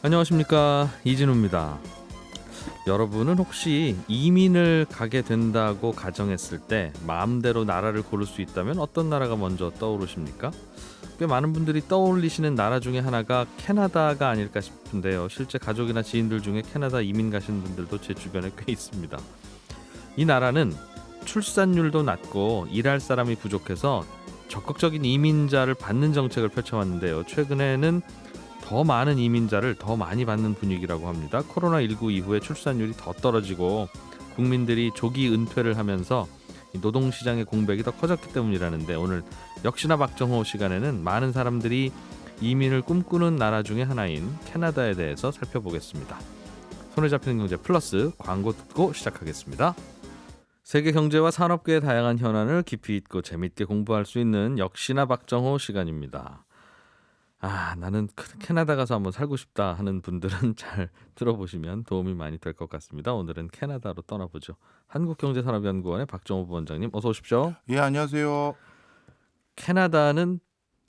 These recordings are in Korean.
안녕하십니까, 이진우입니다. 여러분은 혹시 이민을 가게 된다고 가정했을 때 마음대로 나라를 고를 수 있다면 어떤 나라가 먼저 떠오르십니까? 꽤 많은 분들이 떠올리시는 나라 중에 하나가 캐나다가 아닐까 싶은데요. 실제 가족이나 지인들 중에 캐나다 이민 가신 분들도 제 주변에 꽤 있습니다. 이 나라는 출산율도 낮고 일할 사람이 부족해서 적극적인 이민자를 받는 정책을 펼쳐왔는데요. 최근에는 더 많은 이민자를 더 많이 받는 분위기라고 합니다. 코로나19 이후에 출산율이 더 떨어지고 국민들이 조기 은퇴를 하면서 노동시장의 공백이 더 커졌기 때문이라는데, 오늘 역시나 박정호 시간에는 많은 사람들이 이민을 꿈꾸는 나라 중에 하나인 캐나다에 대해서 살펴보겠습니다. 손에 잡히는 경제 플러스 광고 듣고 시작하겠습니다. 세계 경제와 산업계의 다양한 현안을 깊이 있고 재밌게 공부할 수 있는 역시나 박정호 시간입니다. 나는 캐나다 가서 한번 살고 싶다 하는 분들은 잘 들어보시면 도움이 많이 될 것 같습니다. 오늘은 캐나다로 떠나보죠. 한국경제산업연구원의 박정호 부원장님, 어서 오십시오. 예, 안녕하세요. 캐나다는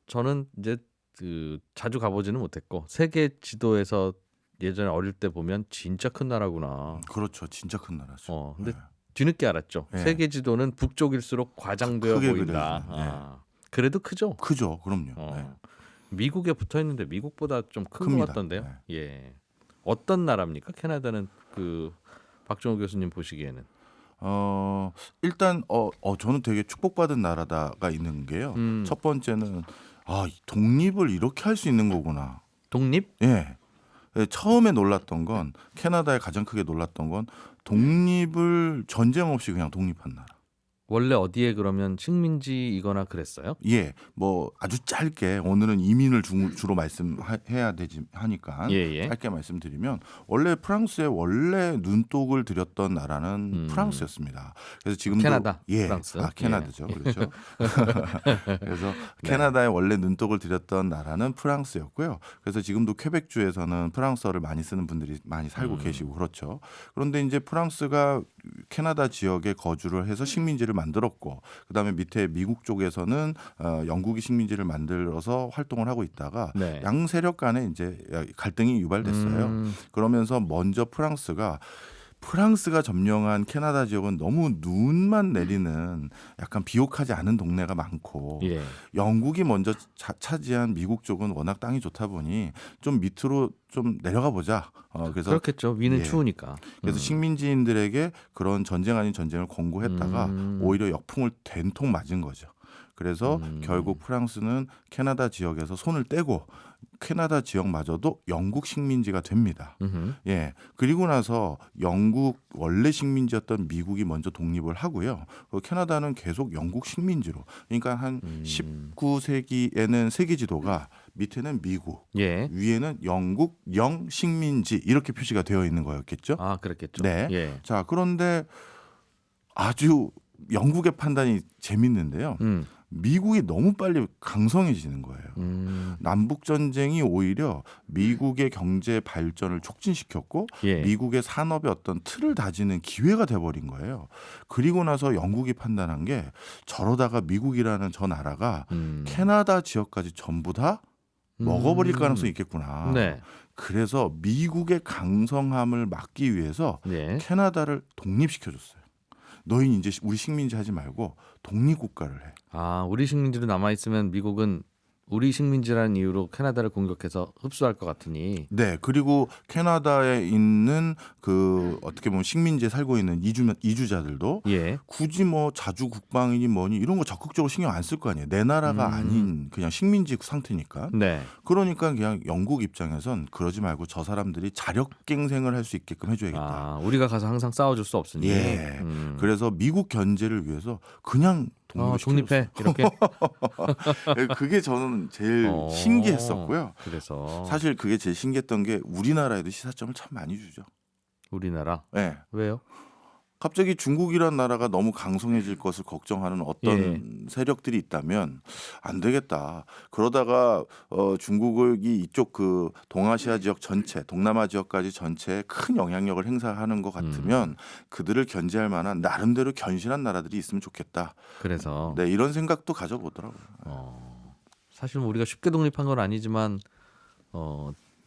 저는 이제 자주 가보지는 못했고, 세계 지도에서 예전에 어릴 때 보면 진짜 큰 나라구나. 그렇죠. 진짜 큰 나라죠. 근데 뒤늦게 알았죠. 네. 세계 지도는 북쪽일수록 과장되어 크게 보인다. 그려지는, 그래도 크죠. 크죠. 그럼요. 네. 미국에 붙어 있는데 미국보다 좀 큰 것 큽니다. 같던데요. 네. 예. 어떤 나라입니까? 캐나다는 박정호 교수님 보시기에는. 일단 저는 되게 축복받은 나라다가 있는 게요. 첫 번째는 독립을 이렇게 할 수 있는 거구나. 독립? 예. 처음에 놀랐던 건, 캐나다에 가장 크게 놀랐던 건 독립을 전쟁 없이 그냥 독립한 나라. 원래 어디에 그러면 식민지이거나 그랬어요? 예, 뭐 아주 짧게, 오늘은 이민을 주로 말씀해야 되지 하니까 예. 짧게 말씀드리면, 원래 프랑스에 원래 눈독을 들였던 나라는 프랑스였습니다. 그래서 지금도 캐나다, 예, 프랑스. 캐나다죠, 예. 그렇죠. 그래서 네. 캐나다에 원래 눈독을 들였던 나라는 프랑스였고요. 그래서 지금도 퀘벡주에서는 프랑스어를 많이 쓰는 분들이 많이 살고 계시고 그렇죠. 그런데 이제 프랑스가 캐나다 지역에 거주를 해서 식민지를 만들었고, 그다음에 밑에 미국 쪽에서는 영국이 식민지를 만들어서 활동을 하고 있다가 네. 양 세력 간에 이제 갈등이 유발됐어요. 그러면서 먼저 프랑스가 점령한 캐나다 지역은 너무 눈만 내리는 약간 비옥하지 않은 동네가 많고, 예. 영국이 먼저 차지한 미국 쪽은 워낙 땅이 좋다 보니 좀 밑으로 좀 내려가 보자. 그래서 그렇겠죠. 위는 예. 추우니까. 그래서 식민지인들에게 그런 전쟁 아닌 전쟁을 공고했다가 오히려 역풍을 된통 맞은 거죠. 그래서 결국 프랑스는 캐나다 지역에서 손을 떼고 캐나다 지역마저도 영국 식민지가 됩니다. 예. 그리고 나서 영국 원래 식민지였던 미국이 먼저 독립을 하고요. 캐나다는 계속 영국 식민지로. 그러니까 한 19세기에는 세계 지도가 밑에는 미국, 예. 위에는 영국 영식민지 이렇게 표시가 되어 있는 거였겠죠. 그랬겠죠. 네. 예. 자, 그런데 아주 영국의 판단이 재밌는데요. 미국이 너무 빨리 강성해지는 거예요. 남북 전쟁이 오히려 미국의 경제 발전을 촉진시켰고, 예. 미국의 산업의 어떤 틀을 다지는 기회가 돼버린 거예요. 그리고 나서 영국이 판단한 게, 저러다가 미국이라는 저 나라가 캐나다 지역까지 전부 다 먹어버릴 가능성이 있겠구나. 네. 그래서 미국의 강성함을 막기 위해서 예. 캐나다를 독립시켜줬어요. 너희는 이제 우리 식민지 하지 말고 독립국가를 해. 우리 식민지로 남아있으면 미국은 우리 식민지라는 이유로 캐나다를 공격해서 흡수할 것 같으니. 네. 그리고 캐나다에 있는 어떻게 보면 식민지에 살고 있는 이주자들도 예. 굳이 뭐 자주 국방이니 뭐니 이런 거 적극적으로 신경 안 쓸 거 아니에요. 내 나라가 아닌 그냥 식민지 상태니까. 네. 그러니까 그냥 영국 입장에선 그러지 말고 저 사람들이 자력갱생을 할 수 있게끔 해줘야겠다. 우리가 가서 항상 싸워줄 수 없으니. 예. 그래서 미국 견제를 위해서 그냥 독립해 이렇게. 그게 저는 제일 신기했었고요. 그래서 사실 그게 제일 신기했던 게, 우리나라에도 시사점을 참 많이 주죠. 우리나라. 네. 왜요? 갑자기 중국이란 나라가 너무 강성해질 것을 걱정하는 어떤 세력들이 있다면 안 되겠다. 그러다가 중국이 이쪽 동아시아 지역 전체, 동남아 지역까지 전체에 큰 영향력을 행사하는 것 같으면 그들을 견제할 만한 나름대로 견실한 나라들이 있으면 좋겠다. 그래서 네, 이런 생각도 가져보더라고요. 사실 우리가 쉽게 독립한 건 아니지만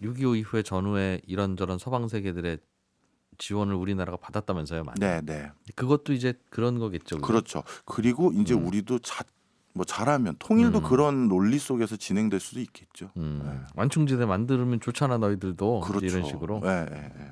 6.25 이후에 전후에 이런저런 서방 세계들의 지원을 우리나라가 받았다면서요, 많이. 네, 네. 그것도 이제 그런 거겠죠. 그게? 그렇죠. 그리고 이제 우리도 뭐 잘하면 통일도 그런 논리 속에서 진행될 수도 있겠죠. 네. 완충지대 만들면 좋잖아 너희들도. 그렇죠. 이런 식으로. 네, 네, 네.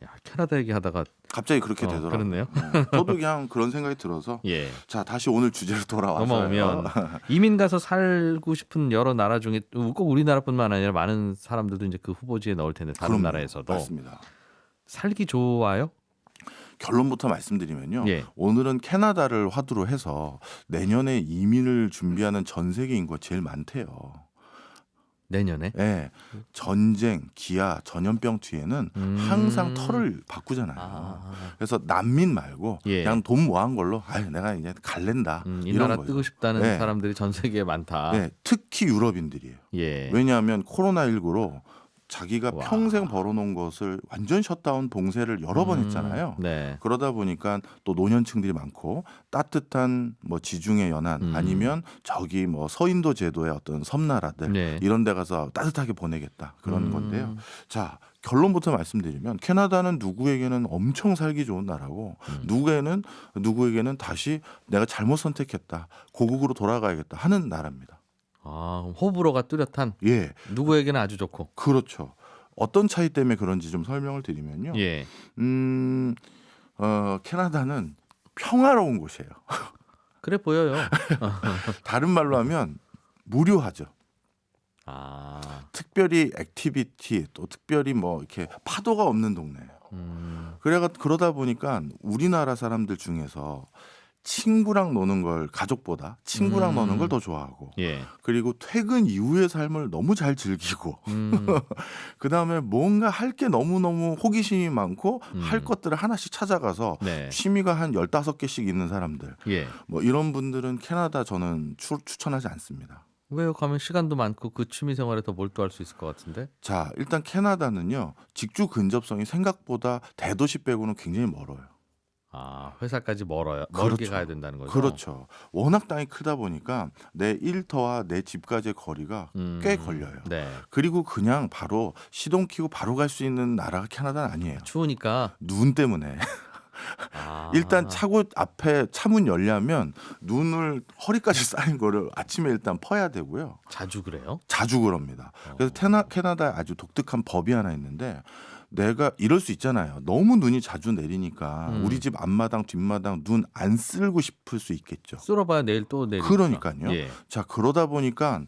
야, 캐나다 얘기하다가 갑자기 그렇게 되더라고요. 그렇네요. 저도 그냥 그런 생각이 들어서 예. 자 다시 오늘 주제로 돌아와서 넘어오면 이민 가서 살고 싶은 여러 나라 중에 꼭 우리나라뿐만 아니라 많은 사람들도 이제 그 후보지에 넣을 텐데 다른 그럼요. 나라에서도 맞습니다. 살기 좋아요? 결론부터 말씀드리면요. 예. 오늘은 캐나다를 화두로 해서 내년에 이민을 준비하는 전 세계 인구가 제일 많대요. 내년에? 네. 전쟁, 기아, 전염병 뒤에는 항상 털을 바꾸잖아요. 그래서 난민 말고 예. 그냥 돈 모은 걸로 내가 이제 갈랜다. 이 이런 나라 거죠. 뜨고 싶다는 네. 사람들이 전 세계에 많다. 네, 특히 유럽인들이에요. 예. 왜냐하면 코로나19로 자기가 와. 평생 벌어놓은 것을 완전 셧다운 봉쇄를 여러 번 했잖아요. 네. 그러다 보니까 또 노년층들이 많고 따뜻한 뭐 지중해 연안 아니면 저기 뭐 서인도 제도의 어떤 섬나라들 네. 이런 데 가서 따뜻하게 보내겠다 그런 건데요. 자 결론부터 말씀드리면 캐나다는 누구에게는 엄청 살기 좋은 나라고 누구에게는 다시 내가 잘못 선택했다 고국으로 돌아가야겠다 하는 나라입니다. 호불호가 뚜렷한 예, 누구에게는 아주 좋고. 그렇죠. 어떤 차이 때문에 그런지 좀 설명을 드리면요. 예. 캐나다는 평화로운 곳이에요. 그래 보여요. 다른 말로 하면 무료하죠. 특별히 액티비티 또 특별히 뭐 이렇게 파도가 없는 동네예요. 그러다 보니까 우리나라 사람들 중에서 친구랑 노는 걸 가족보다 친구랑 노는 걸 더 좋아하고 예. 그리고 퇴근 이후의 삶을 너무 잘 즐기고 그다음에 뭔가 할 게 너무너무 호기심이 많고 할 것들을 하나씩 찾아가서 네. 취미가 한 15개씩 있는 사람들 예. 뭐 이런 분들은 캐나다 저는 추천하지 않습니다. 왜요? 가면 시간도 많고 그 취미 생활에 더 몰두할 수 있을 것 같은데. 자, 일단 캐나다는요. 직주 근접성이 생각보다 대도시 빼고는 굉장히 멀어요. 회사까지 멀어요. 멀게 그렇죠. 가야 된다는 거죠. 그렇죠. 워낙 땅이 크다 보니까 내 일터와 내 집까지의 거리가 꽤 걸려요. 네. 그리고 그냥 바로 시동 켜고 바로 갈 수 있는 나라가 캐나다는 아니에요. 추우니까. 눈 때문에. 일단 차고 앞에 차문 열려면 눈을 허리까지 쌓인 거를 아침에 일단 퍼야 되고요. 자주 그래요? 자주 그럽니다. 그래서 캐나다에 아주 독특한 법이 하나 있는데 내가 이럴 수 있잖아요. 너무 눈이 자주 내리니까 우리 집 앞마당 뒷마당 눈 안 쓸고 싶을 수 있겠죠. 쓸어봐야 내일 또 내리니까. 그러니까요. 예. 자 그러다 보니까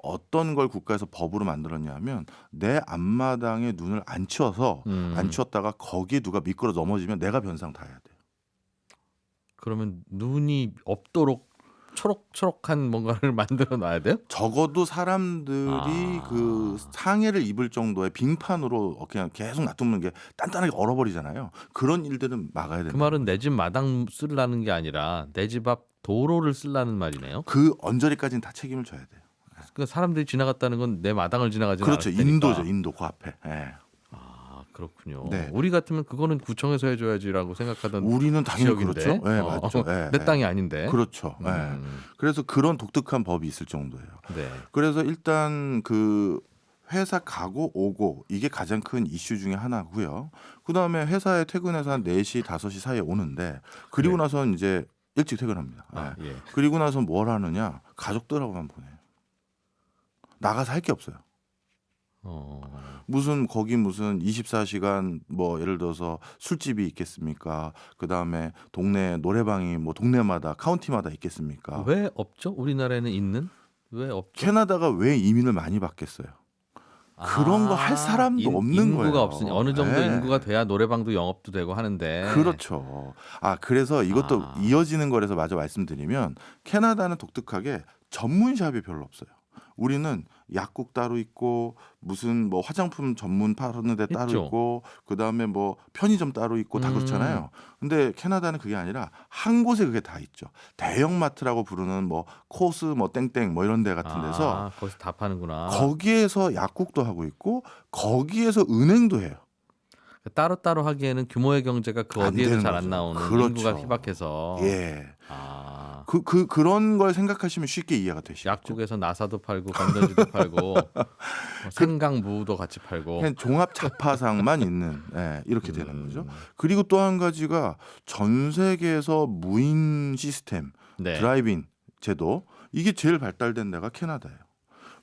어떤 걸 국가에서 법으로 만들었냐면 내 앞마당에 눈을 안 치워서 안 치웠다가 거기에 누가 미끄러 넘어지면 내가 변상 다 해야 돼요. 그러면 눈이 없도록 초록초록한 뭔가를 만들어 놔야 돼요? 적어도 사람들이 그 상해를 입을 정도의 빙판으로 그냥 계속 놔두면 게 단단하게 얼어버리잖아요. 그런 일들은 막아야 된다. 그 말은 내 집 마당 쓰려는 게 아니라 내 집 앞 도로를 쓰려는 말이네요. 그 언저리까지는 다 책임을 져야 돼요. 그러니까 사람들이 지나갔다는 건 내 마당을 지나가지 그렇죠. 않을 테니까. 인도죠. 인도 그 앞에. 예. 그렇군요. 네. 우리 같으면 그거는 구청에서 해줘야지라고 생각하던 우리는 당연히 지역인데. 그렇죠. 네, 맞죠. 내 땅이 아닌데. 그렇죠. 네. 그래서 그런 독특한 법이 있을 정도예요. 네. 그래서 일단 그 회사 가고 오고 이게 가장 큰 이슈 중에 하나고요. 그다음에 회사에 퇴근해서 한 4시, 5시 사이에 오는데 그리고 네. 나서는 이제 일찍 퇴근합니다. 네. 예. 그리고 나서 뭘 하느냐? 가족들하고만 보내요. 나가서 할 게 없어요. 무슨 24시간 뭐 예를 들어서 술집이 있겠습니까? 그다음에 동네 노래방이 뭐 동네마다 카운티마다 있겠습니까? 왜 없죠? 우리나라에는 있는? 왜 없죠? 캐나다가 왜 이민을 많이 받겠어요? 그런 거 할 사람도 없는 인구가 거예요. 없으니 어느 정도 네. 인구가 돼야 노래방도 영업도 되고 하는데. 그렇죠. 그래서 이것도 이어지는 거라서 마저 말씀드리면 캐나다는 독특하게 전문샵이 별로 없어요. 우리는 약국 따로 있고 무슨 뭐 화장품 전문 파는 데 따로 있죠. 있고 그다음에 뭐 편의점 따로 있고 다 그렇잖아요. 근데 캐나다는 그게 아니라 한 곳에 그게 다 있죠. 대형마트라고 부르는 뭐 코스 뭐 땡땡 뭐 이런 데 같은 데서 거기서 다 파는구나. 거기에서 약국도 하고 있고 거기에서 은행도 해요. 따로따로 하기에는 규모의 경제가 그 안 어디에도 되는 잘 안 거죠. 나오는 그렇죠. 인구가 희박해서. 예. 아, 그런 걸 생각하시면 쉽게 이해가 되시죠. 약국에서 나사도 팔고 건전지도 팔고 뭐 생강무도 같이 팔고. 그냥 종합 자파상만 있는 이렇게 되는 거죠. 음, 그리고 또 한 가지가 전 세계에서 무인 시스템, 네. 드라이브인 제도 이게 제일 발달된 데가 캐나다예요.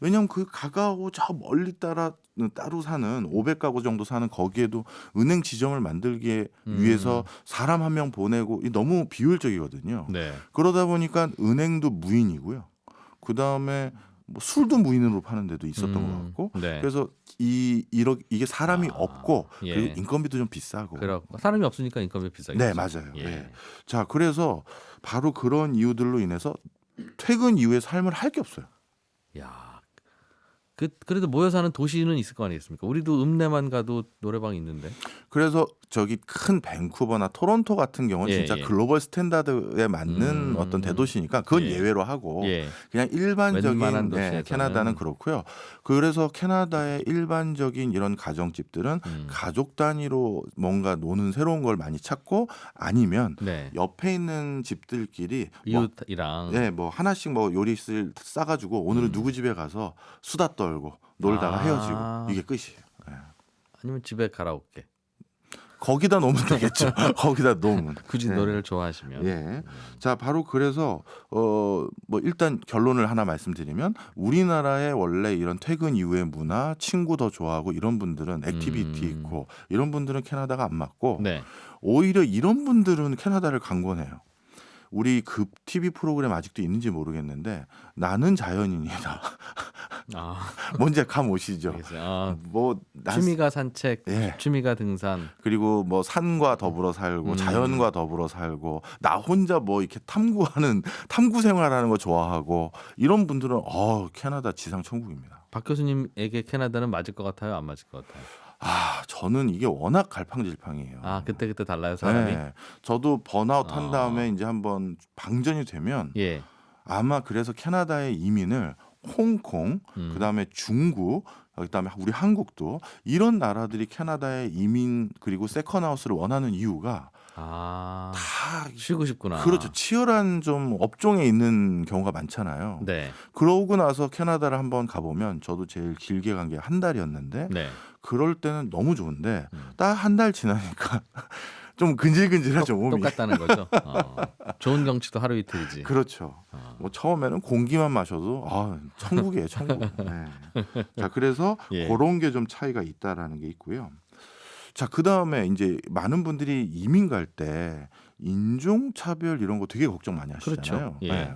왜냐하면 그 가까워 저 멀리 따로 사는 500가구 정도 사는 거기에도 은행 지점을 만들기 위해서 사람 한 명 보내고 이 너무 비효율적이거든요. 네. 그러다 보니까 은행도 무인이고요. 그 다음에 뭐 술도 무인으로 파는 데도 있었던 것 같고. 네. 그래서 이게 사람이 아, 없고 예. 그리고 인건비도 좀 비싸고. 그렇고 사람이 없으니까 인건비 비싸겠죠. 네, 맞아요. 예. 예. 자, 그래서 바로 그런 이유들로 인해서 퇴근 이후에 삶을 할 게 없어요. 야, 그래도 모여 사는 도시는 있을 거 아니겠습니까? 우리도 읍내만 가도 노래방 있는데. 그래서 저기 큰 밴쿠버나 토론토 같은 경우는 예, 진짜 예. 글로벌 스탠다드에 맞는 어떤 대도시니까 그건 예. 예외로 하고 예. 그냥 웬만한 일반적인 도시에서는. 캐나다는 그렇고요. 그래서 캐나다의 일반적인 이런 가정집들은 가족 단위로 뭔가 노는 새로운 걸 많이 찾고 아니면 네. 옆에 있는 집들끼리 뭐, 이웃이랑. 뭐 하나씩 뭐 요리를 싸가지고 오늘은 누구 집에 가서 수다 떨고 놀다가 아. 헤어지고 이게 끝이에요. 예. 아니면 집에 가라오케. 거기다 놓으면 되겠죠. 거기다 놓으면. 굳이 네. 노래를 좋아하시면. 예. 자, 바로 그래서 뭐 일단 결론을 하나 말씀드리면 우리나라의 원래 이런 퇴근 이후의 문화, 친구 더 좋아하고 이런 분들은 액티비티 있고 이런 분들은 캐나다가 안 맞고 네. 오히려 이런 분들은 캐나다를 강권해요. 우리 급 TV 프로그램 아직도 있는지 모르겠는데 나는 자연인이다. 아, 뭔지 감 오시죠? 알겠어요. 아, 뭐 취미가 산책, 예. 취미가 등산. 그리고 뭐 산과 더불어 살고 자연과 더불어 살고 나 혼자 뭐 이렇게 탐구 생활하는 거 좋아하고 이런 분들은 캐나다 지상 천국입니다. 박 교수님에게 캐나다는 맞을 것 같아요? 안 맞을 것 같아요? 저는 이게 워낙 갈팡질팡이에요. 아, 그때 달라요, 사람이? 네. 저도 번아웃 한 아. 다음에 이제 한번 방전이 되면 예. 아마 그래서 캐나다의 이민을 홍콩, 그다음에 중국, 그다음에 우리 한국도 이런 나라들이 캐나다의 이민 그리고 세컨하우스를 원하는 이유가 아, 다 쉬고 싶구나. 그렇죠. 치열한 좀 업종에 있는 경우가 많잖아요. 네. 그러고 나서 캐나다를 한번 가보면 저도 제일 길게 간 게 한 달이었는데 네. 그럴 때는 너무 좋은데 딱 한 달 지나니까 좀 근질근질하죠 몸이. 똑같다는 거죠. 좋은 경치도 하루 이틀이지. 그렇죠. 뭐 처음에는 공기만 마셔도 천국이에요, 천국. 네. 자, 그래서 예. 그런 게 좀 차이가 있다라는 게 있고요. 자, 그 다음에 이제 많은 분들이 이민 갈 때 인종차별 이런 거 되게 걱정 많이 하시잖아요. 그렇죠. 예.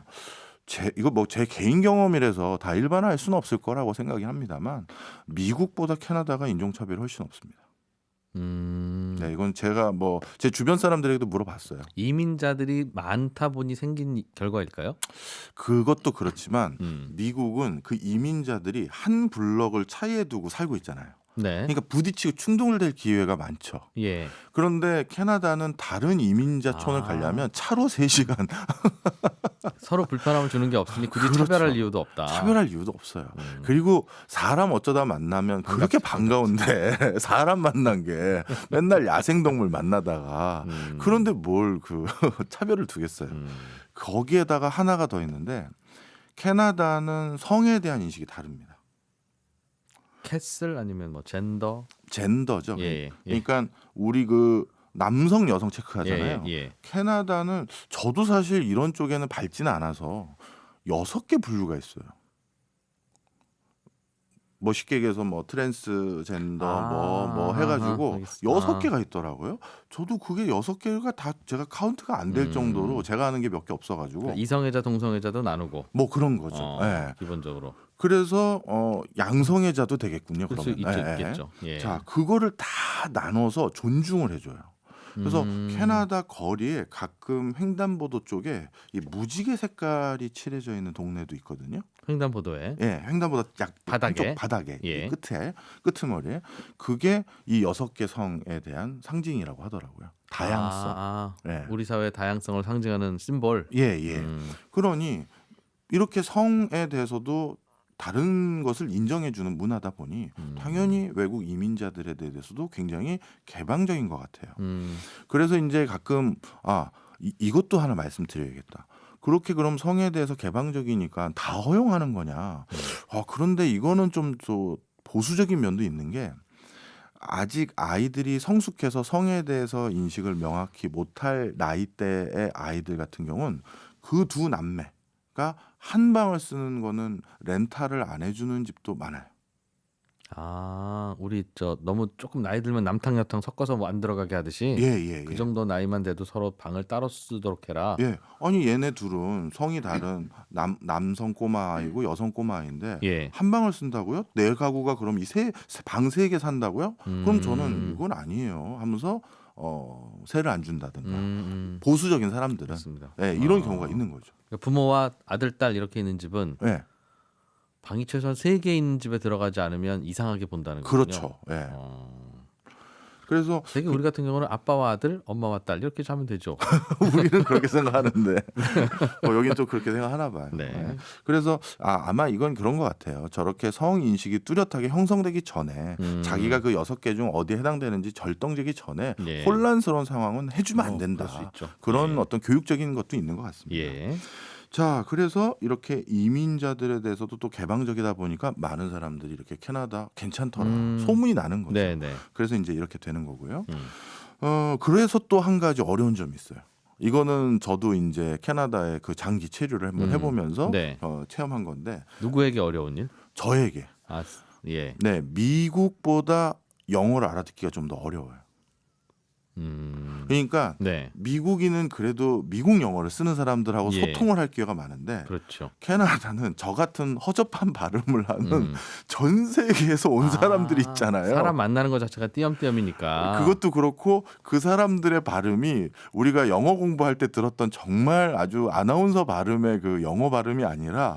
이거 뭐 제 개인 경험이라서 다 일반화할 수는 없을 거라고 생각이 합니다만 미국보다 캐나다가 인종차별이 훨씬 없습니다. 네, 이건 제가 뭐 제 주변 사람들에게도 물어봤어요. 이민자들이 많다 보니 생긴 결과일까요? 그것도 그렇지만 미국은 그 이민자들이 한 블럭을 차이에 두고 살고 있잖아요. 네. 그러니까 부딪히고 충돌 될 기회가 많죠. 예. 그런데 캐나다는 다른 이민자촌을 가려면 차로 3시간 서로 불편함을 주는 게 없으니 굳이 그렇죠. 차별할 이유도 없다. 차별할 이유도 없어요. 그리고 사람 어쩌다 만나면 그렇게 반가운데 사람 만난 게 맨날 야생동물 만나다가 그런데 뭘 차별을 두겠어요. 거기에다가 하나가 더 있는데 캐나다는 성에 대한 인식이 다릅니다. 캐슬 아니면 뭐 젠더죠. 예. 그러니까 우리 남성 여성 체크하잖아요. 예. 캐나다는 저도 사실 이런 쪽에는 밝지는 않아서 6개 분류가 있어요. 멋있게 얘기해서 뭐 트랜스젠더 뭐 해가지고 알겠습니다. 6개가 있더라고요. 저도 그게 6개가 다 제가 카운트가 안 될 정도로 제가 아는 게 몇 개 없어가지고 그러니까 이성애자 동성애자도 나누고 뭐 그런 거죠. 예. 기본적으로 그래서 양성애자도 되겠군요. 그럴 수 그러면. 있겠죠. 예. 자, 그거를 다 나눠서 존중을 해줘요. 그래서 캐나다 거리에 가끔 횡단보도 쪽에 이 무지개 색깔이 칠해져 있는 동네도 있거든요. 횡단보도에 예, 횡단보도 약 바닥에? 한쪽 바닥에 예. 이 끝에 끄트머리에 그게 이 6개 성에 대한 상징이라고 하더라고요. 다양성. 예. 우리 사회의 다양성을 상징하는 심볼. 예. 그러니 이렇게 성에 대해서도 다른 것을 인정해주는 문화다 보니 당연히 외국 이민자들에 대해서도 굉장히 개방적인 것 같아요. 그래서 이제 가끔 이것도 하나 말씀드려야겠다. 그렇게 그럼 성에 대해서 개방적이니까 다 허용하는 거냐? 그런데 이거는 좀 또 보수적인 면도 있는 게 아직 아이들이 성숙해서 성에 대해서 인식을 명확히 못할 나이대의 아이들 같은 경우는 그 두 남매가 한 방을 쓰는 거는 렌탈을 안 해주는 집도 많아요. 우리 너무 조금 나이 들면 남탕 여탕 섞어서 뭐 안 들어가게 하듯이 예. 그 정도 나이만 돼도 서로 방을 따로 쓰도록 해라. 예. 아니 얘네 둘은 성이 다른 남성 꼬마 아이고 여성 꼬마 아이인데 예. 한 방을 쓴다고요? 내 가구가 그럼 이 방 세 개 산다고요? 그럼 저는 이건 아니에요 하면서 세를 안 준다든가 보수적인 사람들은 그렇습니다. 예, 이런 경우가 있는 거죠. 그러니까 부모와 아들, 딸 이렇게 있는 집은 예. 방이 최소한 3개 있는 집에 들어가지 않으면 이상하게 본다는 거군요. 그렇죠. 예. 그래서 되게 우리 같은 경우는 아빠와 아들, 엄마와 딸 이렇게 자면 되죠. 우리는 그렇게 생각하는데 여긴 또 그렇게 생각하나 봐요. 네. 네. 그래서 아마 이건 그런 것 같아요. 저렇게 성 인식이 뚜렷하게 형성되기 전에 자기가 그 6개 중 어디에 해당되는지 결정되기 전에 예. 혼란스러운 상황은 해주면 안 된다. 그럴 수 있죠. 그런 예. 어떤 교육적인 것도 있는 것 같습니다. 예. 자, 그래서 이렇게 이민자들에 대해서도 또 개방적이다 보니까 많은 사람들이 이렇게 캐나다 괜찮더라 소문이 나는 거죠. 네네. 그래서 이제 이렇게 되는 거고요. 그래서 또 한 가지 어려운 점이 있어요. 이거는 저도 이제 캐나다의 그 장기 체류를 한번 해보면서 네. 체험한 건데 누구에게 어려운 일? 저에게 예. 네, 미국보다 영어를 알아듣기가 좀 더 어려워요. 그러니까 네. 미국인은 그래도 미국 영어를 쓰는 사람들하고 예. 소통을 할 기회가 많은데 그렇죠. 캐나다는 저 같은 허접한 발음을 하는 전 세계에서 온 사람들이 있잖아요. 사람 만나는 것 자체가 띄엄띄엄이니까. 그것도 그렇고 그 사람들의 발음이 우리가 영어 공부할 때 들었던 정말 아주 아나운서 발음의 그 영어 발음이 아니라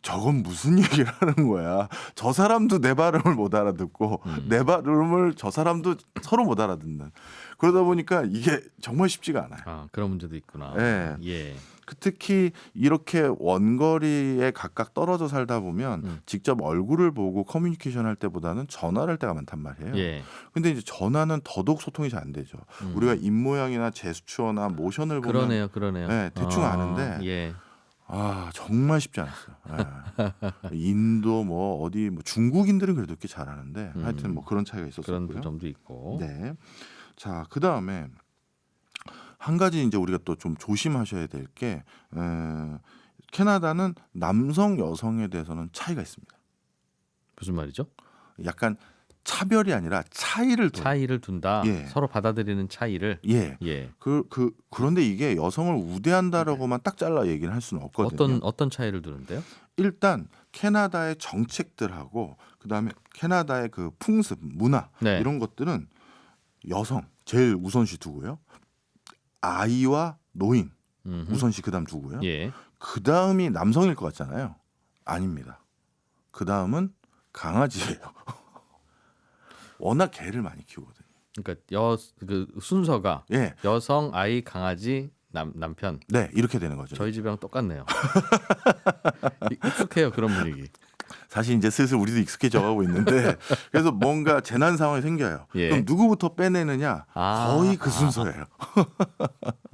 저건 무슨 얘기를 하는 거야. 저 사람도 내 발음을 못 알아듣고 내 발음을 저 사람도 서로 못 알아듣는. 그러다 보니까 이게 정말 쉽지가 않아요. 그런 문제도 있구나. 네. 예. 특히 이렇게 원거리에 각각 떨어져 살다 보면 직접 얼굴을 보고 커뮤니케이션 할 때보다는 전화를 할 때가 많단 말이에요. 예. 근데 이제 전화는 더더욱 소통이 잘 안 되죠. 우리가 입모양이나 제스처나 모션을 보면 그러네요. 네, 대충 아는데 예. 정말 쉽지 않았어요. 네. 인도 뭐 어디 뭐 중국인들은 그래도 꽤 잘하는데 하여튼 뭐 그런 차이가 있었고요. 그런 점도 있고. 네. 자, 그다음에 한 가지 이제 우리가 또 좀 조심하셔야 될 게 캐나다는 남성 여성에 대해서는 차이가 있습니다. 무슨 말이죠? 약간 차별이 아니라 차이를 둔다. 예. 서로 받아들이는 차이를. 예. 예. 그런데 이게 여성을 우대한다라고만 딱 잘라 얘기는 할 수는 없거든요. 어떤 차이를 두는데요? 일단 캐나다의 정책들하고 그다음에 캐나다의 그 풍습, 문화 네. 이런 것들은 여성 제일 우선시 두고요. 아이와 노인 우선시 그다음 두고요. 예. 그다음이 남성일 것 같잖아요. 아닙니다. 그다음은 강아지예요. 워낙 개를 많이 키우거든요. 그러니까 그 순서가 예. 여성, 아이, 강아지, 남편. 네, 이렇게 되는 거죠. 저희 집이랑 똑같네요. 익숙해요, 그런 분위기. 사실 이제 슬슬 우리도 익숙해져 가고 있는데 그래서 뭔가 재난 상황이 생겨요. 예. 그럼 누구부터 빼내느냐? 거의 그 순서예요.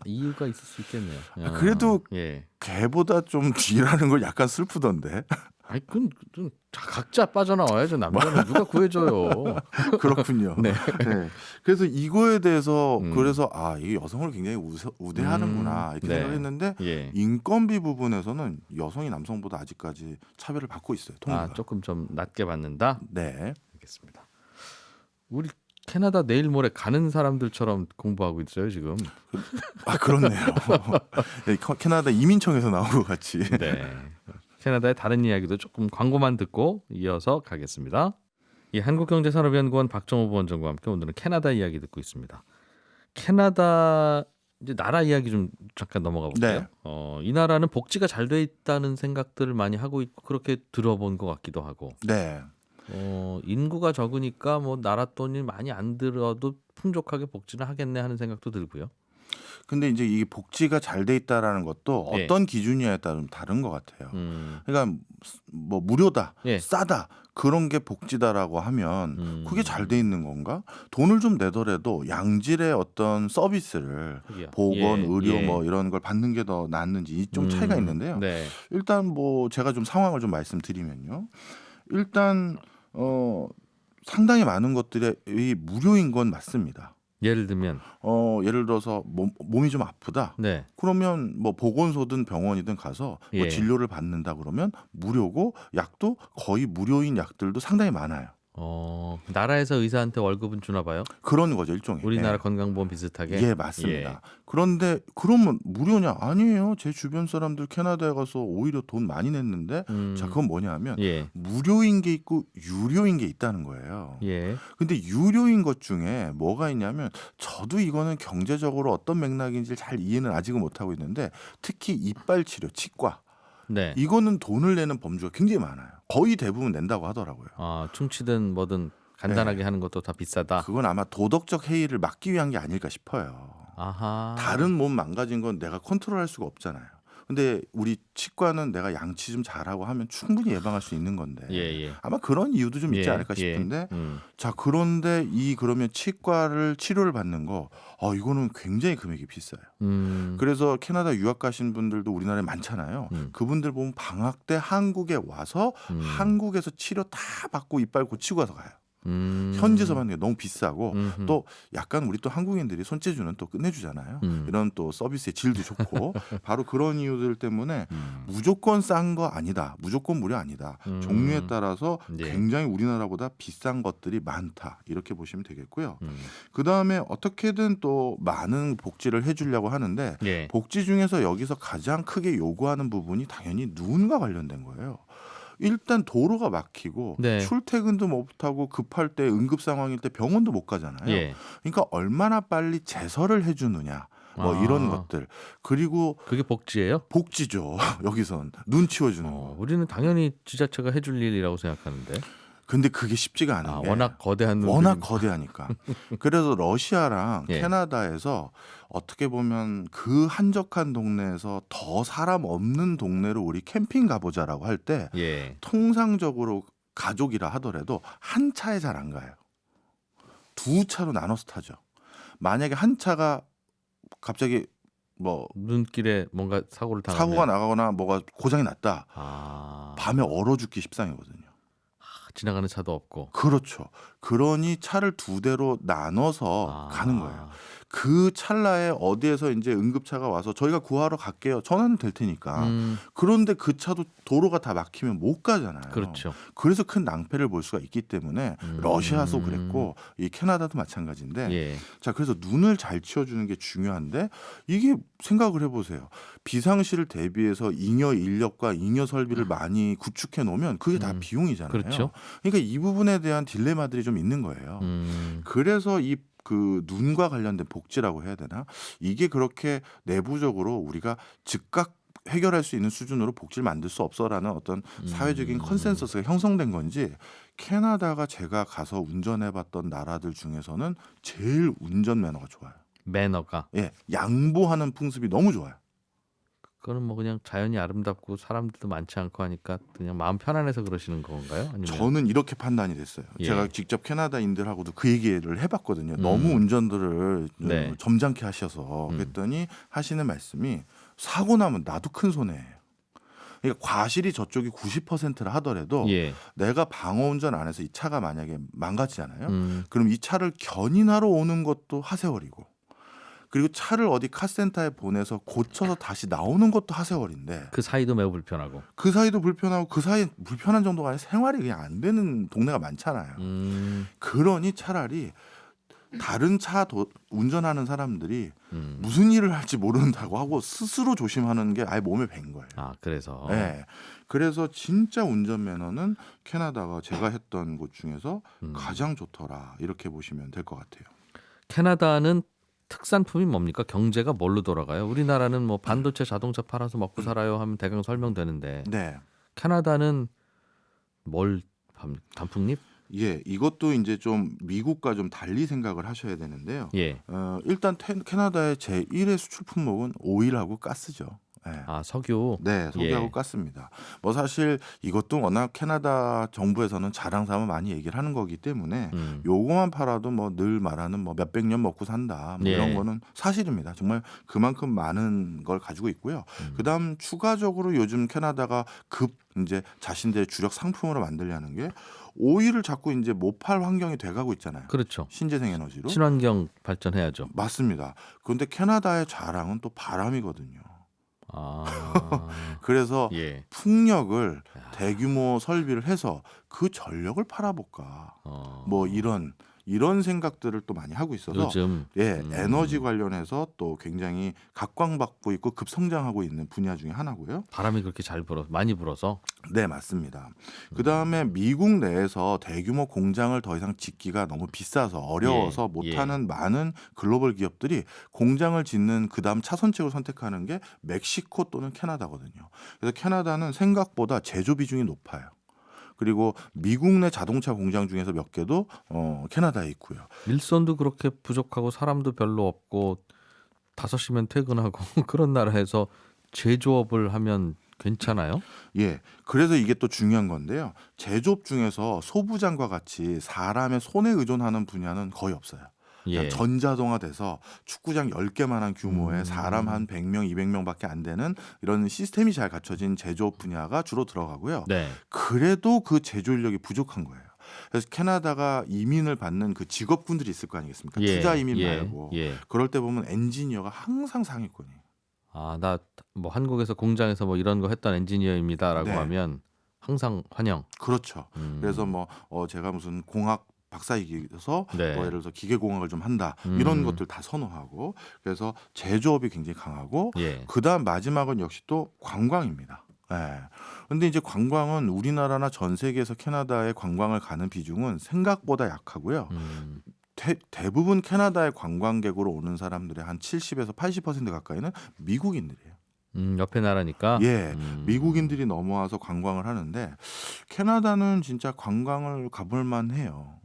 이유가 있을 수 있겠네요. 그래도 예. 개보다 좀 뒤라는 걸 약간 슬프던데. 아니, 그건 좀 각자 빠져나와야죠. 남자는 누가 구해줘요. 그렇군요. 네. 네. 그래서 이거에 대해서 그래서 이게 여성을 굉장히 우대하는구나 이렇게 네. 생각했는데 예. 인건비 부분에서는 여성이 남성보다 아직까지 차별을 받고 있어요. 통계가. 조금 좀 낮게 받는다. 네. 알겠습니다. 우리 캐나다 내일 모레 가는 사람들처럼 공부하고 있어요 지금. 그렇네요. 캐나다 이민청에서 나온 것 같이. 네. 캐나다의 다른 이야기도 조금 광고만 듣고 이어서 가겠습니다. 한국경제산업연구원 박정호 부원장과 함께 오늘은 캐나다 이야기 듣고 있습니다. 캐나다 이제 나라 이야기 좀 잠깐 넘어가 볼게요. 네. 이 나라는 복지가 잘 돼 있다는 생각들을 많이 하고 있고 그렇게 들어본 것 같기도 하고. 네. 인구가 적으니까 뭐 나라 돈이 많이 안 들어도 풍족하게 복지를 하겠네 하는 생각도 들고요. 근데 이제 이게 복지가 잘 돼 있다라는 것도 예. 어떤 기준이냐에 따라 좀 다른 것 같아요. 음. 그러니까 뭐 무료다, 예. 싸다 그런 게 복지다라고 하면 그게 잘 돼 있는 건가? 돈을 좀 내더라도 양질의 어떤 서비스를 그게요. 보건, 예. 의료 예. 뭐 이런 걸 받는 게 더 낫는지 좀 차이가 있는데요. 네. 일단 뭐 제가 좀 상황을 좀 말씀드리면요. 일단 상당히 많은 것들이 무료인 건 맞습니다. 예를 들면 예를 들어서 몸이 좀 아프다. 네. 그러면 뭐 보건소든 병원이든 가서 뭐 예. 진료를 받는다 그러면 무료고 약도 거의 무료인 약들도 상당히 많아요. 나라에서 의사한테 월급은 주나 봐요. 그런 거죠, 일종의. 우리나라 예. 건강보험 비슷하게. 예, 맞습니다. 예. 그런데 그러면 무료냐? 아니에요. 제 주변 사람들 캐나다에 가서 오히려 돈 많이 냈는데 자, 그건 뭐냐 하면 예. 무료인 게 있고 유료인 게 있다는 거예요. 예. 근데 유료인 것 중에 뭐가 있냐면 저도 이거는 경제적으로 어떤 맥락인지 잘 이해는 아직은 못하고 있는데 특히 이빨 치료, 치과 네. 이거는 돈을 내는 범주가 굉장히 많아요. 거의 대부분 낸다고 하더라고요. 충치든 뭐든 간단하게 하는 것도 다 비싸다. 그건 아마 도덕적 해이를 막기 위한 게 아닐까 싶어요. 아하. 다른 몸 망가진 건 내가 컨트롤할 수가 없잖아요. 근데 우리 치과는 내가 양치 좀 잘하고 하면 충분히 예방할 수 있는 건데 예. 아마 그런 이유도 좀 있지 않을까 싶은데 자, 그런데 그러면 치료를 받는 거 이거는 굉장히 금액이 비싸요. 그래서 캐나다 유학 가신 분들도 우리나라에 많잖아요. 그분들 보면 방학 때 한국에 와서 한국에서 치료 다 받고 이빨 고치고 가서 가요. 현지에서 받는 게 너무 비싸고 또 약간 우리 또 한국인들이 손재주는 또 끝내주잖아요. 이런 또 서비스의 질도 좋고 바로 그런 이유들 때문에 무조건 싼 거 아니다. 무조건 무료 아니다. 종류에 따라서 예. 굉장히 우리나라보다 비싼 것들이 많다. 이렇게 보시면 되겠고요. 그다음에 어떻게든 또 많은 복지를 해주려고 하는데 예. 복지 중에서 여기서 가장 크게 요구하는 부분이 당연히 눈과 관련된 거예요. 일단 도로가 막히고 네. 출퇴근도 못하고 급할 때 응급 상황일 때 병원도 못 가잖아요. 예. 그러니까 얼마나 빨리 제설을 해주느냐 뭐 이런 것들. 그리고 그게 복지예요? 복지죠. 여기선 눈 치워주는 거. 우리는 당연히 지자체가 해줄 일이라고 생각하는데. 근데 그게 쉽지가 않은 게 워낙 거대한 워낙 놈들이- 거대하니까. 그래서 러시아랑 예. 캐나다에서 어떻게 보면 그 한적한 동네에서 더 사람 없는 동네로 우리 캠핑 가보자라고 할 때 예. 통상적으로 가족이라 하더라도 한 차에 잘 안 가요. 두 차로 나눠서 타죠. 만약에 한 차가 갑자기 뭐 눈길에 뭔가 사고를 당하면 사고가 나거나 뭐가 고장이 났다. 아, 밤에 얼어 죽기 십상이거든요. 지나가는 차도 없고. 그렇죠. 그러니 차를 두 대로 나눠서 가는 거예요. 그 찰나에 어디에서 이제 응급차가 와서 저희가 구하러 갈게요. 전화는 될 테니까. 그런데 그 차도 도로가 다 막히면 못 가잖아요. 그렇죠. 그래서 큰 낭패를 볼 수가 있기 때문에 러시아도 그랬고 이 캐나다도 마찬가지인데 예. 자, 그래서 눈을 잘 치워주는 게 중요한데 이게 생각을 해보세요. 비상시를 대비해서 잉여 인력과 잉여 설비를 많이 구축해 놓으면 그게 다 비용이잖아요. 그렇죠. 그러니까 이 부분에 대한 딜레마들이 좀 있는 거예요. 그래서 그 눈과 관련된 복지라고 해야 되나? 이게 그렇게 내부적으로 우리가 즉각 해결할 수 있는 수준으로 복지를 만들 수 없어라는 어떤 사회적인 컨센서스가 형성된 건지 캐나다가 제가 가서 운전해봤던 나라들 중에서는 제일 운전 매너가 좋아요. 매너가. 예, 양보하는 풍습이 너무 좋아요. 그거는 뭐 그냥 자연이 아름답고 사람들도 많지 않고 하니까 그냥 마음 편안해서 그러시는 건가요? 아니면 저는 이렇게 판단이 됐어요. 예. 제가 직접 캐나다인들하고도 그 얘기를 해봤거든요. 너무 운전들을 네. 점잖게 하셔서 그랬더니 하시는 말씀이 사고 나면 나도 큰 손해예요. 그러니까 과실이 저쪽이 90%라 하더라도 예. 내가 방어 운전 안 해서 이 차가 만약에 망가지잖아요. 그럼 이 차를 견인하러 오는 것도 하세월이고 그리고 차를 어디 카센터에 보내서 고쳐서 다시 나오는 것도 하세월인데 그 사이도 매우 불편하고. 그 사이도 불편하고 그 사이 불편한 정도가 아니라 생활이 그냥 안 되는 동네가 많잖아요. 그러니 차라리 다른 차 운전하는 사람들이 무슨 일을 할지 모른다고 하고 스스로 조심하는 게 아예 몸에 밴 거예요. 그래서. 네. 그래서 진짜 운전 매너는 캐나다가 제가 했던 곳 중에서 가장 좋더라 이렇게 보시면 될 것 같아요. 캐나다는 특산품이 뭡니까? 경제가 뭘로 돌아가요? 우리나라는 뭐 반도체 자동차 팔아서 먹고 살아요 하면 대강 설명되는데 네. 캐나다는 뭘 단풍잎? 예, 이것도 이제 좀 미국과 좀 달리 생각을 하셔야 되는데요. 예. 일단 캐나다의 제1의 수출 품목은 오일하고 가스죠. 예. 아, 석유. 네, 석유하고 예. 가스입니다. 뭐 사실 이것도 워낙 캐나다 정부에서는 자랑 삼아 많이 얘기를 하는 거기 때문에 요거만 팔아도 뭐 늘 말하는 뭐 몇백 년 먹고 산다 뭐 이런 예. 거는 사실입니다. 정말 그만큼 많은 걸 가지고 있고요. 음. 그다음 추가적으로 요즘 캐나다가 급 이제 자신들의 주력 상품으로 만들려는 게 오일을 자꾸 이제 못 팔 환경이 돼가고 있잖아요. 그렇죠. 신재생 에너지로. 친환경 발전해야죠. 맞습니다. 그런데 캐나다의 자랑은 또 바람이거든요. 아. 그래서 예. 풍력을 야. 대규모 설비를 해서 그 전력을 팔아볼까. 뭐 이런 생각들을 또 많이 하고 있어서 요즘 예, 에너지 관련해서 또 굉장히 각광받고 있고 급성장하고 있는 분야 중에 하나고요. 바람이 그렇게 많이 불어서. 네, 맞습니다. 그다음에 미국 내에서 대규모 공장을 더 이상 짓기가 너무 비싸서 어려워서 예, 못하는 많은 글로벌 기업들이 공장을 짓는 그다음 차선책을 선택하는 게 멕시코 또는 캐나다거든요. 그래서 캐나다는 생각보다 제조 비중이 높아요. 그리고 미국 내 자동차 공장 중에서 몇 개도 캐나다에 있고요. 일손도 그렇게 부족하고 사람도 별로 없고 5시면 퇴근하고 그런 나라에서 제조업을 하면 괜찮아요? 예, 그래서 이게 또 중요한 건데요. 제조업 중에서 소부장과 같이 사람의 손에 의존하는 분야는 거의 없어요. 그냥 예. 전자동화돼서 축구장 10개만한 규모의 사람 한 100명, 200명밖에 안 되는 이런 시스템이 잘 갖춰진 제조업 분야가 주로 들어가고요. 네. 그래도 그 제조 인력이 부족한 거예요. 그래서 캐나다가 이민을 받는 그 직업군들이 있을 거 아니겠습니까? 예. 투자 이민 예. 말고. 예. 그럴 때 보면 엔지니어가 항상 상위권이에요. 아, 나 뭐 한국에서 공장에서 뭐 이런 거 했던 엔지니어입니다라고 네. 하면 항상 환영. 그렇죠. 그래서 뭐 제가 무슨 공학 박사이기서 네. 뭐 예를 들어서 기계공학을 좀 한다 이런 음. 것들 다 선호하고 그래서 제조업이 굉장히 강하고 예. 그다음 마지막은 역시 또 관광입니다. 예. 근데 이제 관광은 우리나라나 전 세계에서 캐나다에 관광을 가는 비중은 생각보다 약하고요. 대부분 캐나다에 관광객으로 오는 사람들의 한 70에서 80% 가까이는 미국인들이에요. 옆에 나라니까. 예, 미국인들이 넘어와서 관광을 하는데 캐나다는 진짜 관광을 가볼 만해요.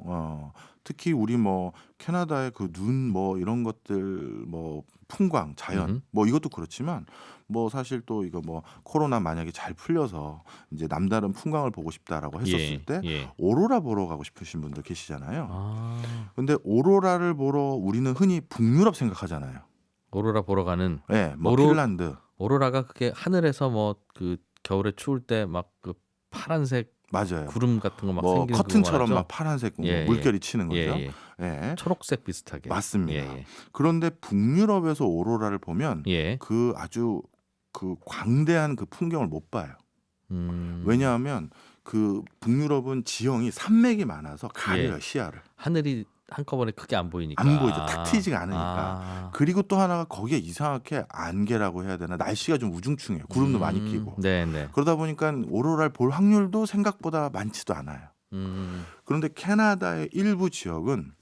특히 우리 뭐 캐나다의 그 눈 뭐 이런 것들 뭐 풍광, 자연 뭐 이것도 그렇지만 뭐 사실 또 이거 뭐 코로나 만약에 잘 풀려서 이제 남다른 풍광을 보고 싶다라고 했었을 예. 때 예. 오로라 보러 가고 싶으신 분들 계시잖아요. 아, 근데 오로라를 보러 우리는 흔히 북유럽 생각하잖아요. 오로라 보러 가는. 예, 뭐 오로- 핀란드 오로라가 그게 하늘에서 뭐 그 겨울에 추울 때 막 그 파란색 맞아요. 구름 같은 거 막 뭐 생기는 커튼처럼 그거 막 말하죠? 파란색 뭐 예, 물결이 치는 거죠. 예, 예. 예. 초록색 비슷하게. 맞습니다. 예, 그런데 북유럽에서 오로라를 보면 예. 예. 그 아주 그 광대한 그 풍경을 못 봐요. 왜냐하면 그 북유럽은 지형이 산맥이 많아서 가려요, 예. 시야를. 하늘이 한꺼번에 크게 안 보이니까. 안 보이죠. 탁 트이지가 않으니까. 아. 그리고 또 하나가 거기에 이상하게 안개라고 해야 되나 날씨가 좀 우중충해요. 구름도 많이 끼고. 네, 네. 그러다 보니까 오로라를 볼 확률도 생각보다 많지도 않아요. 그런데 캐나다의 일부 지역은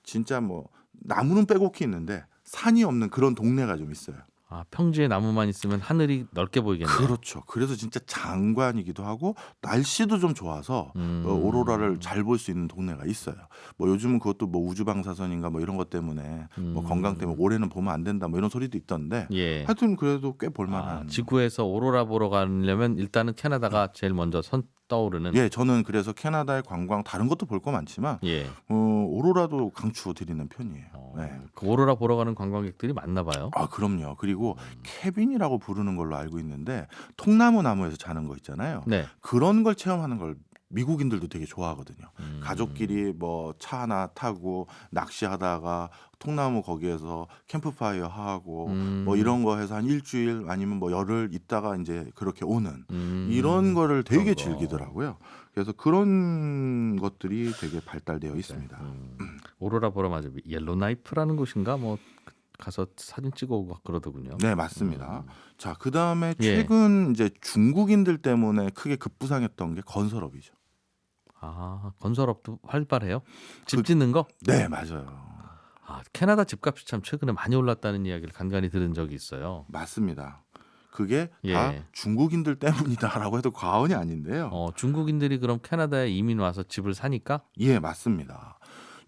진짜 뭐 나무는 빼곡히 있는데 산이 없는 그런 동네가 좀 있어요. 아, 평지에 나무만 있으면 하늘이 넓게 보이겠네요. 그렇죠. 그래서 진짜 장관이기도 하고 날씨도 좀 좋아서 오로라를 잘 볼 수 있는 동네가 있어요. 뭐 요즘은 그것도 뭐 우주 방사선인가 뭐 이런 것 때문에 뭐 건강 때문에 올해는 보면 안 된다 뭐 이런 소리도 있던데 예. 하여튼 그래도 꽤 볼만한. 지구에서 오로라 보러 가려면 일단은 캐나다가 제일 먼저 떠오르는. 예, 저는 그래서 캐나다의 관광 다른 것도 볼 거 많지만 예. 오로라도 강추 드리는 편이에요. 네. 그 오로라 보러 가는 관광객들이 많나 봐요. 아, 그럼요. 그리고 캐빈이라고 부르는 걸로 알고 있는데 통나무 나무에서 자는 거 있잖아요. 네. 그런 걸 체험하는 걸 미국인들도 되게 좋아하거든요. 가족끼리 뭐 차 하나 타고 낚시하다가 통나무 거기에서 캠프파이어 하고 뭐 이런 거 해서 한 일주일 아니면 뭐 열흘 있다가 이제 그렇게 오는 이런 거를 되게 그런 거. 즐기더라고요. 그래서 그런 것들이 되게 발달되어 있습니다. 오로라 보러 맞아 옐로나이프라는 곳인가 뭐 가서 사진 찍어오고 그러더군요. 네, 맞습니다. 자, 그다음에 예. 최근 이제 중국인들 때문에 크게 급부상했던 게 건설업이죠. 아, 건설업도 활발해요? 집 짓는 거? 네, 맞아요. 아, 캐나다 집값이 참 최근에 많이 올랐다는 이야기를 간간히 들은 적이 있어요. 맞습니다. 그게 다 예. 중국인들 때문이다라고 해도 과언이 아닌데요. 중국인들이 그럼 캐나다에 이민 와서 집을 사니까? 예, 맞습니다.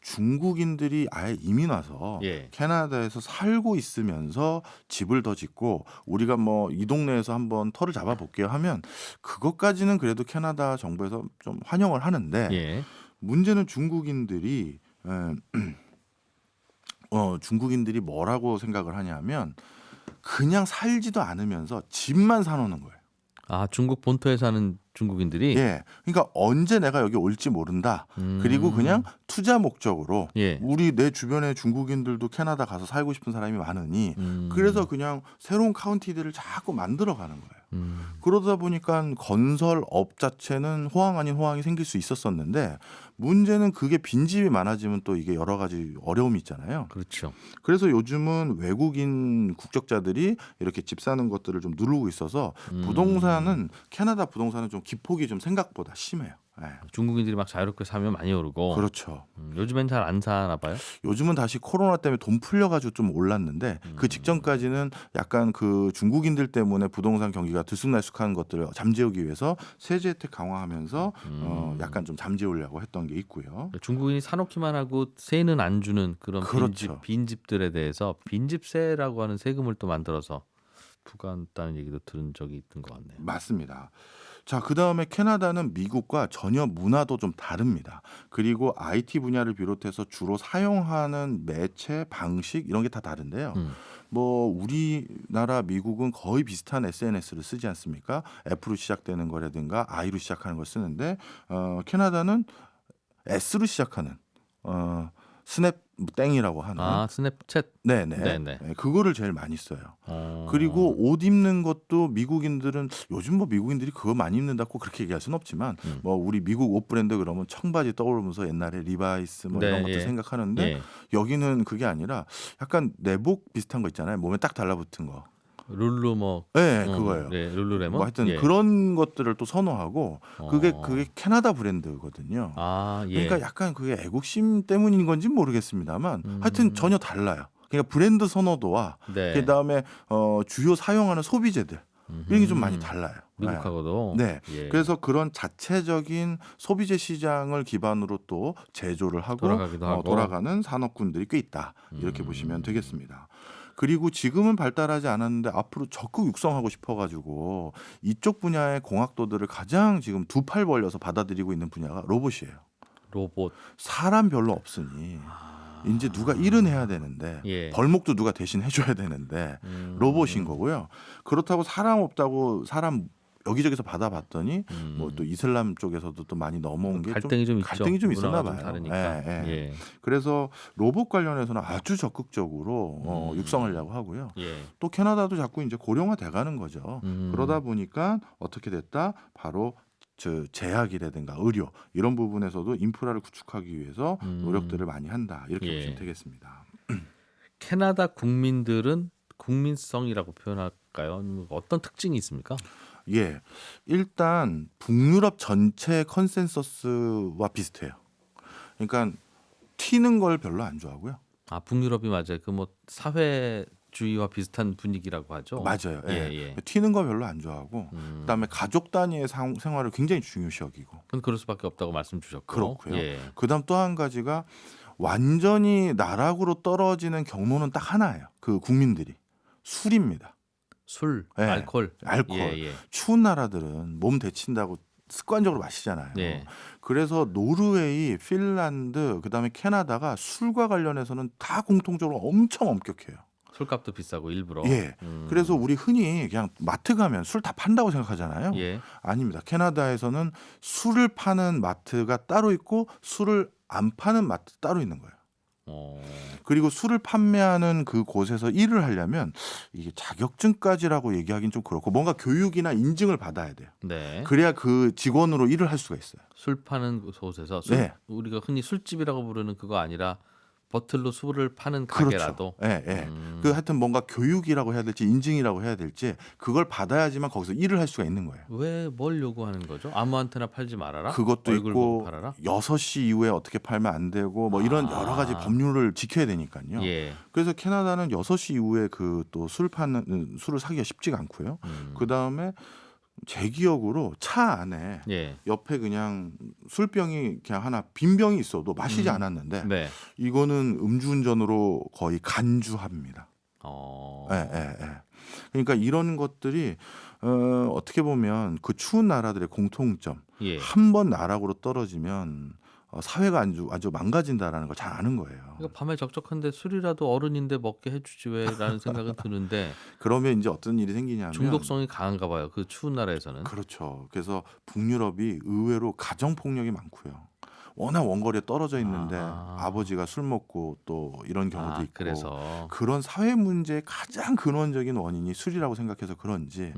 중국인들이 아예 이민 와서 예. 캐나다에서 살고 있으면서 집을 더 짓고 우리가 뭐 이 동네에서 한번 터를 잡아 볼게요 하면 그것까지는 그래도 캐나다 정부에서 좀 환영을 하는데 예. 문제는 중국인들이 중국인들이 뭐라고 생각을 하냐면 그냥 살지도 않으면서 집만 사놓는 거예요. 아, 중국 본토에 사는 중국인들이? 예. 그러니까 언제 내가 여기 올지 모른다. 그리고 그냥 투자 목적으로 예. 우리 내 주변에 중국인들도 캐나다 가서 살고 싶은 사람이 많으니 그래서 그냥 새로운 카운티들을 자꾸 만들어 가는 거예요. 그러다 보니까 건설업 자체는 호황 아닌 호황이 생길 수 있었었는데 문제는 그게 빈집이 많아지면 또 이게 여러 가지 어려움이 있잖아요. 그렇죠. 그래서 요즘은 외국인 국적자들이 이렇게 집 사는 것들을 좀 누르고 있어서 부동산은 캐나다 부동산은 좀 기폭이 좀 생각보다 심해요. 예. 중국인들이 막 자유롭게 사면 많이 오르고. 그렇죠. 요즘엔 잘 안 사나 봐요. 요즘은 다시 코로나 때문에 돈 풀려가지고 좀 올랐는데 그 직전까지는 약간 그 중국인들 때문에 부동산 경기가 들쑥날쑥한 것들을 잠재우기 위해서 세제 혜택 강화하면서 약간 좀 잠재우려고 했던 게 있고요. 중국인이 사놓기만 하고 세는 안 주는 그런 그렇죠. 빈집들에 대해서 빈집세라고 하는 세금을 또 만들어서 부과한다는 얘기도 들은 적이 있던 것 같네요. 맞습니다. 자, 그다음에 캐나다는 미국과 전혀 문화도 좀 다릅니다. 그리고 IT 분야를 비롯해서 주로 사용하는 매체 방식 이런 게 다 다른데요. 뭐 우리나라 미국은 거의 비슷한 SNS를 쓰지 않습니까? F로 시작되는 거라든가 I로 시작하는 걸 쓰는데 캐나다는 S로 시작하는 스냅 땡이라고 하는 아, 스냅챗. 네네. 네네. 네, 그거를 제일 많이 써요. 그리고 옷 입는 것도 미국인들은 요즘 뭐 미국인들이 그거 많이 입는다고 그렇게 얘기할 수는 없지만 뭐 우리 미국 옷 브랜드 그러면 청바지 떠오르면서 옛날에 리바이스 뭐 이런 네, 것들 예. 생각하는데 예. 여기는 그게 아니라 약간 내복 비슷한 거 있잖아요. 몸에 딱 달라붙은 거. 룰루 뭐. 네, 그거예요. 네, 룰루레몬. 뭐 하여튼 예. 그런 것들을 또 선호하고 그게 어. 캐나다 브랜드거든요. 아, 예. 그러니까 약간 그게 애국심 때문인 건지 모르겠습니다만 하여튼 전혀 달라요. 그러니까 브랜드 선호도와 네. 그다음에 주요 사용하는 소비재들 이런 게 좀 많이 달라요. 미국하고도. 네. 예. 그래서 그런 자체적인 소비재 시장을 기반으로 또 제조를 하고 돌아가기도 하고. 돌아가는 산업군들이 꽤 있다. 이렇게 보시면 되겠습니다. 그리고 지금은 발달하지 않았는데 앞으로 적극 육성하고 싶어가지고 이쪽 분야의 공학도들을 가장 지금 두 팔 벌려서 받아들이고 있는 분야가 로봇이에요. 로봇. 사람 별로 없으니 이제 누가 일은 해야 되는데 예. 벌목도 누가 대신 해줘야 되는데 로봇인 거고요. 그렇다고 사람 없다고 사람 여기저기서 받아봤더니 뭐 또 이슬람 쪽에서도 또 많이 넘어온 게 갈등이 좀 있죠. 갈등이 좀 있었나 문화가 좀 봐요. 다르니까. 예, 예. 예. 그래서 로봇 관련해서는 아주 적극적으로 육성하려고 하고요. 예. 또 캐나다도 자꾸 이제 고령화 돼가는 거죠. 그러다 보니까 어떻게 됐다? 바로 제약이라든가 의료 이런 부분에서도 인프라를 구축하기 위해서 노력들을 많이 한다. 이렇게 예. 보시면 되겠습니다. 캐나다 국민들은 국민성이라고 표현할까요? 아니면 어떤 특징이 있습니까? 예, 일단 북유럽 전체 컨센서스와 비슷해요. 그러니까 튀는 걸 별로 안 좋아하고요. 아, 북유럽이 맞아요. 그 뭐 사회주의와 비슷한 분위기라고 하죠. 맞아요. 예. 예. 튀는 거 별로 안 좋아하고 그다음에 가족 단위의 생활을 굉장히 중요시 여기고 그건 그럴 수밖에 없다고 말씀 주셨고. 그렇고요. 예. 그다음 또 한 가지가 완전히 나락으로 떨어지는 경로는 딱 하나예요. 그 국민들이 술입니다. 술, 예. 알코올. 알코올. 예. 추운 나라들은 몸 데친다고 습관적으로 마시잖아요. 예. 그래서 노르웨이, 핀란드, 그다음에 캐나다가 술과 관련해서는 다 공통적으로 엄청 엄격해요. 술값도 비싸고 일부러. 예. 그래서 우리 흔히 그냥 마트 가면 술 다 판다고 생각하잖아요. 예. 아닙니다. 캐나다에서는 술을 파는 마트가 따로 있고 술을 안 파는 마트 따로 있는 거예요. 그리고 술을 판매하는 그 곳에서 일을 하려면 이게 자격증까지라고 얘기하기는 좀 그렇고 뭔가 교육이나 인증을 받아야 돼요. 네. 그래야 그 직원으로 일을 할 수가 있어요. 술 파는 곳에서 네. 우리가 흔히 술집이라고 부르는 그거 아니라 버틀로 술을 파는 그렇죠. 가게라도. 예, 예. 그 하여튼 뭔가 교육이라고 해야 될지 인증이라고 해야 될지 그걸 받아야지만 거기서 일을 할 수가 있는 거예요. 왜 뭘 요구하는 거죠? 아무한테나 팔지 말아라. 그것도 얼굴 보고 있고 팔아라. 6시 이후에 어떻게 팔면 안 되고 뭐 이런 아. 여러 가지 법률을 지켜야 되니까요. 예. 그래서 캐나다는 6시 이후에 그 또 술 파는 술을 사기가 쉽지가 않고요. 그다음에 제 기억으로 차 안에 예. 옆에 그냥 술병이 그냥 하나 빈 병이 있어도 마시지 않았는데 네. 이거는 음주운전으로 거의 간주합니다. 예, 예, 예. 그러니까 이런 것들이 어떻게 보면 그 추운 나라들의 공통점. 예. 한 번 나락으로 떨어지면 사회가 아주 망가진다라는 걸 잘 아는 거예요. 그러니까 밤에 적적한데 술이라도 어른인데 먹게 해주지 왜라는 생각은 드는데 그러면 이제 어떤 일이 생기냐면 중독성이 강한가 봐요. 그 추운 나라에서는. 그렇죠. 그래서 북유럽이 의외로 가정 폭력이 많고요. 워낙 원거리에 떨어져 있는데 아버지가 술 먹고 또 이런 경우도 있고 그래서 그런 사회 문제의 가장 근원적인 원인이 술이라고 생각해서 그런지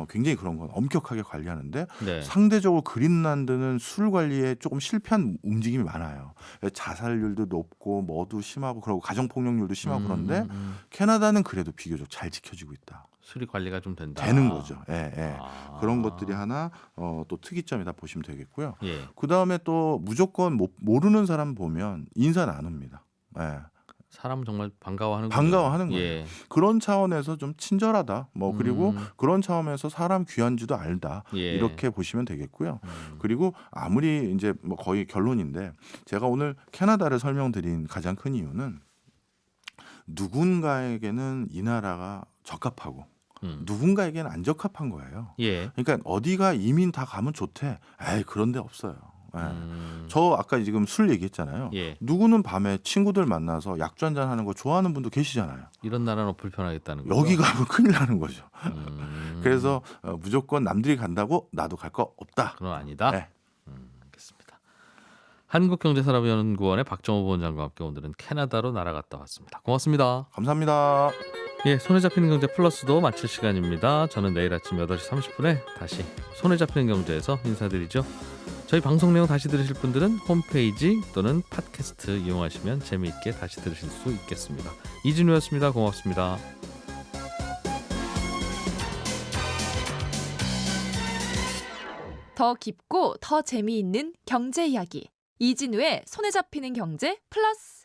굉장히 그런 건 엄격하게 관리하는데 네. 상대적으로 그린란드는 술 관리에 조금 실패한 움직임이 많아요. 자살률도 높고 뭐도 심하고 그러고 가정폭력률도 심하고 그런데 캐나다는 그래도 비교적 잘 지켜지고 있다. 술이 관리가 좀 된다. 되는 거죠. 예, 예. 아. 그런 것들이 하나 또 특이점이다 보시면 되겠고요. 예. 그 다음에 또 무조건 모르는 사람 보면 인사 나눕니다. 예. 사람 정말 반가워하는 반가워하는 거예요. 예. 그런 차원에서 좀 친절하다. 뭐 그리고 그런 차원에서 사람 귀한 줄도 알다. 예. 이렇게 보시면 되겠고요. 그리고 아무리 이제 뭐 거의 결론인데 제가 오늘 캐나다를 설명드린 가장 큰 이유는 누군가에게는 이 나라가 적합하고 누군가에게는 안 적합한 거예요. 예. 그러니까 어디가 이민 다 가면 좋대. 에이 그런 데 없어요. 예. 저 아까 지금 술 얘기했잖아요. 예. 누구는 밤에 친구들 만나서 약주 한잔 하는 거 좋아하는 분도 계시잖아요. 이런 나라는 불편하겠다는 거죠. 여기 가면 큰일 나는 거죠. 그래서 음. 무조건 남들이 간다고 나도 갈 거 없다. 그건 아니다. 네. 알겠습니다. 한국경제산업연구원의 박정호 부원장과 함께 오늘은 캐나다로 날아갔다 왔습니다. 고맙습니다. 감사합니다. 예, 손에 잡히는 경제 플러스도 마칠 시간입니다. 저는 내일 아침 8시 30분에 다시 손에 잡히는 경제에서 인사드리죠. 저희 방송 내용 다시 들으실 분들은 홈페이지 또는 팟캐스트 이용하시면 재미있게 다시 들으실 수 있겠습니다. 이진우였습니다. 고맙습니다. 더 깊고 더 재미있는 경제 이야기 이진우의 손에 잡히는 경제 플러스